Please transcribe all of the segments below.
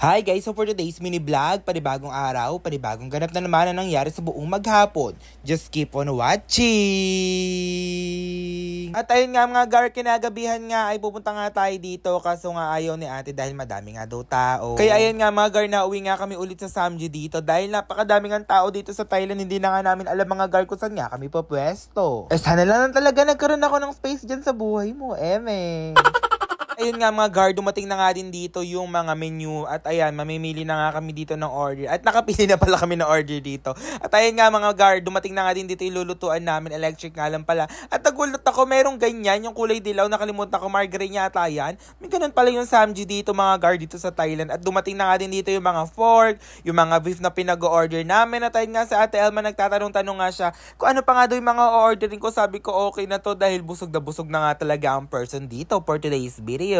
Hi guys! So for today's mini vlog, panibagong araw, panibagong ganap na naman ang nangyari sa buong maghapon. Just keep on watching! At ayun nga mga gar, kinagabihan nga ay pupunta nga tayo dito kaso nga ayaw ni ate dahil madami nga daw tao. Kaya ayun nga mga gar, nauwi nga kami ulit sa Samji dito dahil napakadami nga tao dito sa Thailand. Hindi na nga namin alam mga gar kung saan nga kami papwesto. Sana lang talaga nagkaroon ako ng space dyan sa buhay mo, eme. Ayun nga mga guard, dumating na nga din dito yung mga menu at ayan, mamimili na nga kami dito ng order at nakapili na pala kami ng order dito. At ayun nga mga guard, dumating na nga din dito yung lulutuan namin, electric nga lang pala. At nagulat ako, merong ganyan, yung kulay dilaw, nakalimutan ko, margarine yata yan. May ganun pala yung Samji dito mga guard dito sa Thailand. At dumating na nga din dito yung mga fork, yung mga beef na pinag-order namin. At ayun nga sa Ate Elma, nagtatanong-tanong nga siya kung ano pa nga daw yung mga orderin ko. Sabi ko okay na to dahil busog na nga talaga ang person dito for today's video.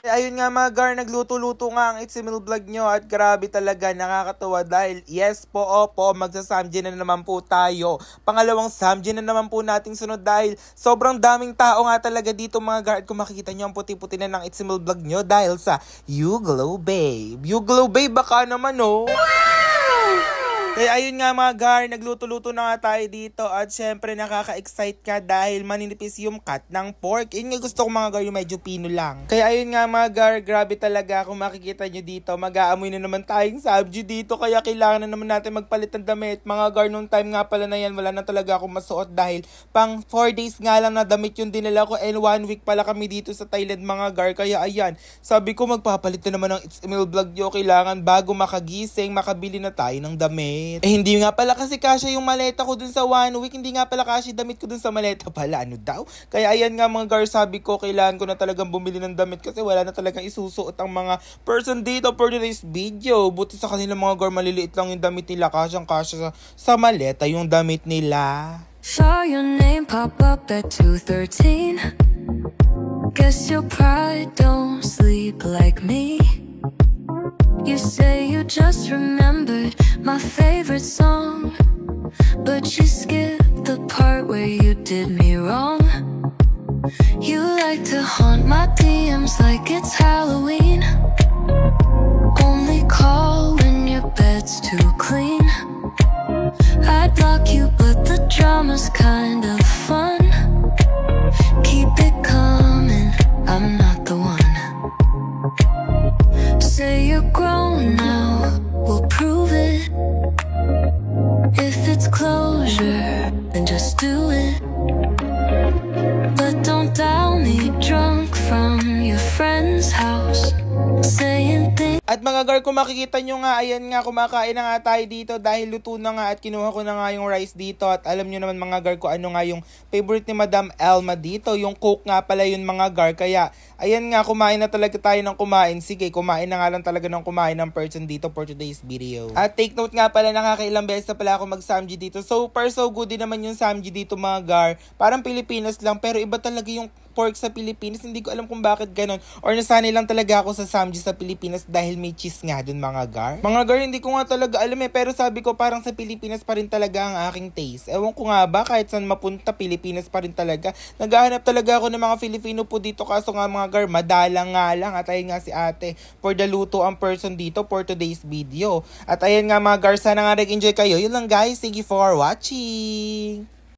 Ayun nga mga gar, nagluto-luto nga ang It's Emil Vlog nyo at grabe talaga, nakakatawa dahil yes po, opo, magsa-Samji na naman po tayo. Pangalawang Samji na naman po nating sunod dahil sobrang daming tao nga talaga dito mga gar. At kung makikita nyo ang puti-puti na ng It's Emil Vlog nyo dahil sa You Glow Babe. You Glow Babe baka naman oh. Kaya ayun nga mga gar, nagluto-luto na nga tayo dito at syempre nakaka-excite ka dahil maninipis yung cut ng pork. Yun nga gusto ko mga gar, yung medyo pino lang. Kaya ayun nga mga gar, grabe talaga kung makikita nyo dito, mag-aamoy na naman tayong Samji dito kaya kailangan na naman natin magpalit ng damit. Mga gar, nung time nga pala na yan, wala na talaga akong masuot dahil pang 4 days nga lang na damit yung dinala ko and 1 week pala kami dito sa Thailand mga gar. Kaya ayan, sabi ko magpapalit na naman ng It's Emil Vlog nyo, kailangan bago makagising, makabili na tayo ng damit. Hindi nga pala kasi kasya yung maleta ko dun sa 1 week. Hindi nga pala kasya damit ko dun sa maleta pala. Ano daw? Kaya ayan nga mga gar, sabi ko kailangan ko na talagang bumili ng damit kasi wala na talagang isusuot ang mga person dito for today's video. Buti sa kanila mga gar, maliliit lang yung damit nila. Kasyang-kasya sa maleta yung damit nila. Saw your name pop up at 2:13. Guess your pride don't sleep like me. You say you just remembered my favorite song, but you skipped the part where you did me wrong. You like to haunt my DMs like it's Halloween. Only call when your bed's too clean. I'd block you but the drama's kind of fun. Keep it coming, I'm not the one. Say you're grown now, we'll prove it. If it's closure, then just do it. But don't dial me drunk from your friend's house, saying things. At mga gar, kung makikita nyo nga, ayan nga, kumakain na nga tayo dito dahil luto na nga at kinuha ko na nga yung rice dito. At alam nyo naman mga gar kung ano nga yung favorite ni Madam Elma dito. Yung coke nga pala yun mga gar. Kaya ayan nga, kumain na talaga tayo ng kumain. Sige, kumain na nga lang talaga ng kumain ng person dito for today's video. At take note nga pala, nakakailang beses na pala ako mag-Samji dito. So far so good din naman yung Samji dito mga gar. Parang Pilipinas lang pero iba talaga yung pork sa Pilipinas. Hindi ko alam kung bakit ganun. Or nasanay lang talaga ako sa Samji sa Pilipinas dahil may cheese nga dun mga gar. Mga gar, hindi ko nga talaga alam pero sabi ko parang sa Pilipinas pa rin talaga ang aking taste. Ewan ko nga ba, kahit saan mapunta, Pilipinas pa rin talaga. Naghahanap talaga ako ng mga Filipino po dito kaso nga mga gar, madalang nga lang. At ayun nga si ate for the luto ang person dito for today's video. At ayun nga mga gar, sana nga nag-enjoy kayo. Yun lang guys, thank you for watching.